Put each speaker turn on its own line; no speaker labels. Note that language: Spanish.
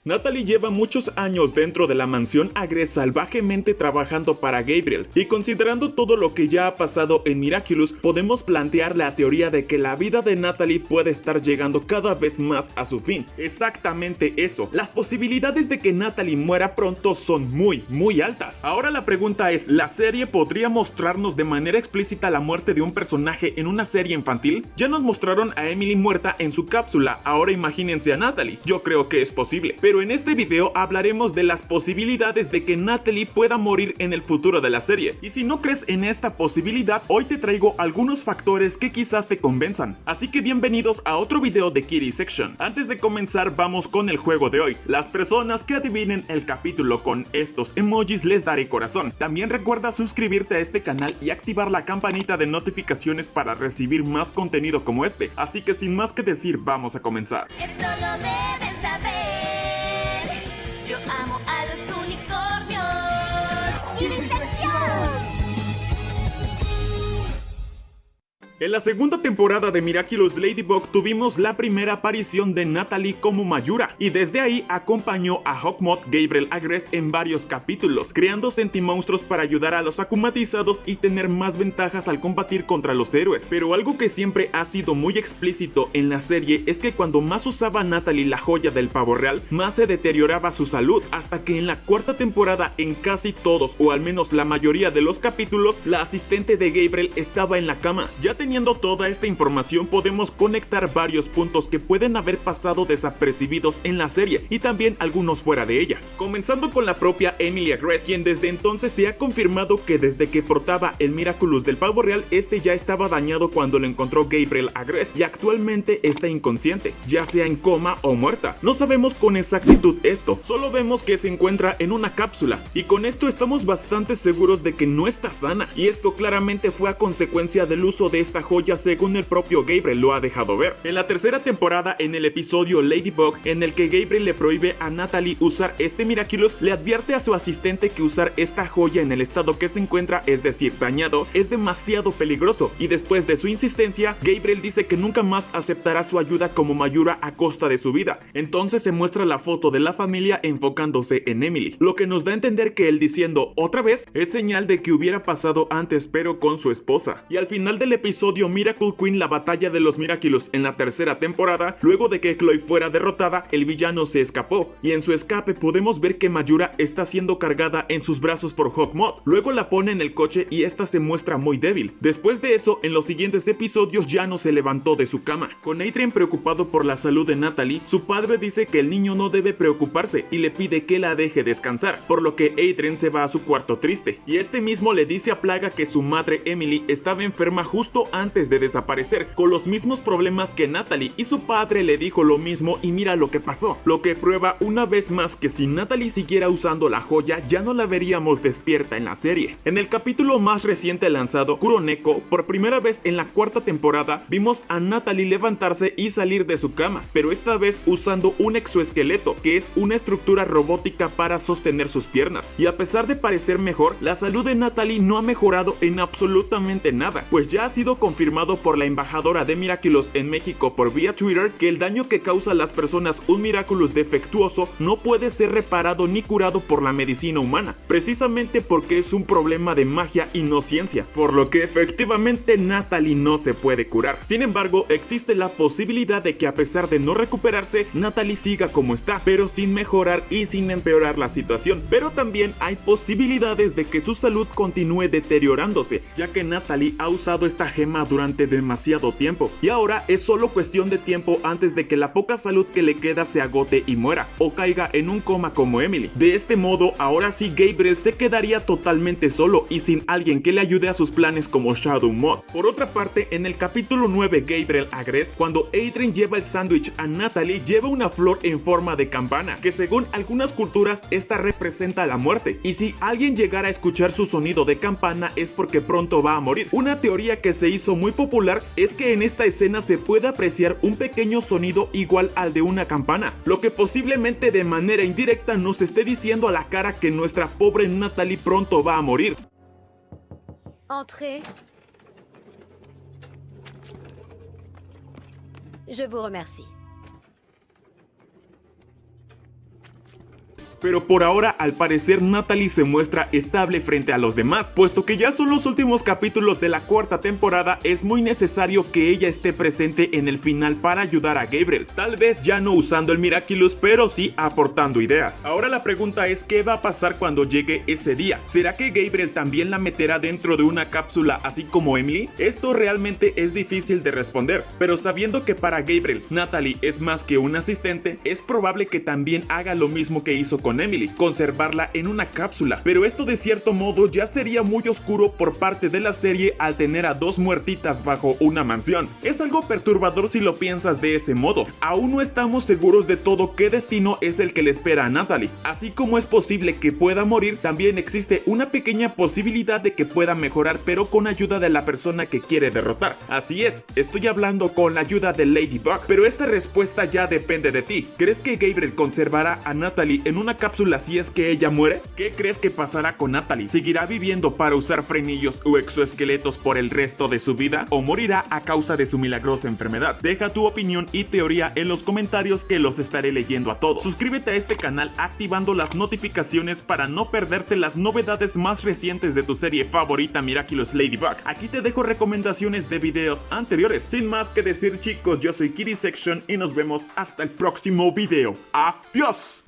Natalie lleva muchos años dentro de la mansión Agreste salvajemente trabajando para Gabriel, y considerando todo lo que ya ha pasado en Miraculous, podemos plantear la teoría de que la vida de Natalie puede estar llegando cada vez más a su fin. Exactamente eso, las posibilidades de que Natalie muera pronto son muy altas. Ahora la pregunta es, ¿la serie podría mostrarnos de manera explícita la muerte de un personaje en una serie infantil? Ya nos mostraron a Emily muerta en su cápsula, ahora imagínense a Natalie. Yo creo que es posible, pero en este video hablaremos de las posibilidades de que Natalie pueda morir en el futuro de la serie. Y si no crees en esta posibilidad, hoy te traigo algunos factores que quizás te convenzan. Así que bienvenidos a otro video de Kitty Section. Antes de comenzar, vamos con el juego de hoy. Las personas que adivinen el capítulo con estos emojis les daré corazón. También recuerda suscribirte a este canal y activar la campanita de notificaciones para recibir más contenido como este. Así que sin más que decir, vamos a comenzar.
Esto lo deben saber. Yo amo a los unicornios. ¡Ilustración!
En la segunda temporada de Miraculous Ladybug tuvimos la primera aparición de Natalie como Mayura, y desde ahí acompañó a Hawkmoth Gabriel Agreste en varios capítulos, creando sentimonstruos para ayudar a los akumatizados y tener más ventajas al combatir contra los héroes. Pero algo que siempre ha sido muy explícito en la serie es que cuando más usaba Natalie la joya del pavo real, más se deterioraba su salud, hasta que en la cuarta temporada, en casi todos o al menos la mayoría de los capítulos, la asistente de Gabriel estaba en la cama. Ya teniendo toda esta información, podemos conectar varios puntos que pueden haber pasado desapercibidos en la serie y también algunos fuera de ella. Comenzando con la propia Emily Agreste, quien desde entonces se ha confirmado que desde que portaba el Miraculous del pavo real, este ya estaba dañado cuando lo encontró Gabriel Agreste y actualmente está inconsciente, ya sea en coma o muerta. No sabemos con exactitud esto, solo vemos que se encuentra en una cápsula, y con esto estamos bastante seguros de que no está sana, y esto claramente fue a consecuencia del uso de esta joya, según el propio Gabriel lo ha dejado ver. En la tercera temporada, en el episodio Ladybug, en el que Gabriel le prohíbe a Natalie usar este Miraculous, le advierte a su asistente que usar esta joya en el estado que se encuentra, es decir, dañado, es demasiado peligroso, y después de su insistencia, Gabriel dice que nunca más aceptará su ayuda como Mayura a costa de su vida. Entonces se muestra la foto de la familia enfocándose en Emily, lo que nos da a entender que él diciendo otra vez es señal de que hubiera pasado antes, pero con su esposa. Y al final del episodio Miracle Queen, la batalla de los Miraculous en la tercera temporada, luego de que Chloe fuera derrotada, el villano se escapó, y en su escape podemos ver que Mayura está siendo cargada en sus brazos por Hawkmoth. Luego la pone en el coche y esta se muestra muy débil. Después de eso, en los siguientes episodios ya no se levantó de su cama. Con Adrien preocupado por la salud de Natalie, su padre dice que el niño no debe preocuparse y le pide que la deje descansar, por lo que Adrien se va a su cuarto triste, y este mismo le dice a Plaga que su madre Emily estaba enferma justo antes de desaparecer, con los mismos problemas que Natalie, y su padre le dijo lo mismo, y mira lo que pasó, lo que prueba una vez más que si Natalie siguiera usando la joya, ya no la veríamos despierta en la serie. En el capítulo más reciente lanzado, Kuroneko, por primera vez en la cuarta temporada, vimos a Natalie levantarse y salir de su cama, pero esta vez usando un exoesqueleto, que es una estructura robótica para sostener sus piernas, y a pesar de parecer mejor, la salud de Natalie no ha mejorado en absolutamente nada, pues ya ha sido confirmado por la embajadora de Miraculous en México por vía Twitter que el daño que causa a las personas un Miraculous defectuoso no puede ser reparado ni curado por la medicina humana, precisamente porque es un problema de magia y no ciencia, por lo que efectivamente Natalie no se puede curar. Sin embargo, existe la posibilidad de que a pesar de no recuperarse, Natalie siga como está, pero sin mejorar y sin empeorar la situación. Pero también hay posibilidades de que su salud continúe deteriorándose, ya que Natalie ha usado esta gema durante demasiado tiempo, y ahora es solo cuestión de tiempo antes de que la poca salud que le queda se agote y muera, o caiga en un coma como Emily. De este modo, ahora sí Gabriel se quedaría totalmente solo y sin alguien que le ayude a sus planes como Shadow Moth. Por otra parte, en el capítulo 9 Gabriel Agreste, cuando Adrien lleva el sándwich a Natalie, lleva una flor en forma de campana, que según algunas culturas esta representa la muerte, y si alguien llegara a escuchar su sonido de campana es porque pronto va a morir. Una teoría que se hizo muy popular es que en esta escena se puede apreciar un pequeño sonido igual al de una campana, lo que posiblemente de manera indirecta nos esté diciendo a la cara que nuestra pobre Natalie pronto va a morir.
Entrez. Je vous remercie.
Pero por ahora, al parecer, Natalie se muestra estable frente a los demás, puesto que ya son los últimos capítulos de la cuarta temporada. Es muy necesario que ella esté presente en el final para ayudar a Gabriel, tal vez ya no usando el Miraculous, pero sí aportando ideas. Ahora la pregunta es, ¿qué va a pasar cuando llegue ese día? ¿Será que Gabriel también la meterá dentro de una cápsula así como Emily? Esto realmente es difícil de responder, pero sabiendo que para Gabriel, Natalie es más que un asistente, es probable que también haga lo mismo que hizo con Emily, conservarla en una cápsula. Pero esto de cierto modo ya sería muy oscuro por parte de la serie al tener a dos muertitas bajo una mansión. Es algo perturbador si lo piensas de ese modo. Aún no estamos seguros de todo qué destino es el que le espera a Natalie. Así como es posible que pueda morir, también existe una pequeña posibilidad de que pueda mejorar, pero con ayuda de la persona que quiere derrotar. Así es, estoy hablando con la ayuda de Ladybug, pero esta respuesta ya depende de ti. ¿Crees que Gabriel conservará a Natalie en una cápsula si es que ella muere? ¿Qué crees que pasará con Natalie? ¿Seguirá viviendo para usar frenillos o exoesqueletos por el resto de su vida? ¿O morirá a causa de su milagrosa enfermedad? Deja tu opinión y teoría en los comentarios, que los estaré leyendo a todos. Suscríbete a este canal activando las notificaciones para no perderte las novedades más recientes de tu serie favorita, Miraculous Ladybug. Aquí te dejo recomendaciones de videos anteriores. Sin más que decir, chicos, yo soy Kitty Section y nos vemos hasta el próximo video. ¡Adiós!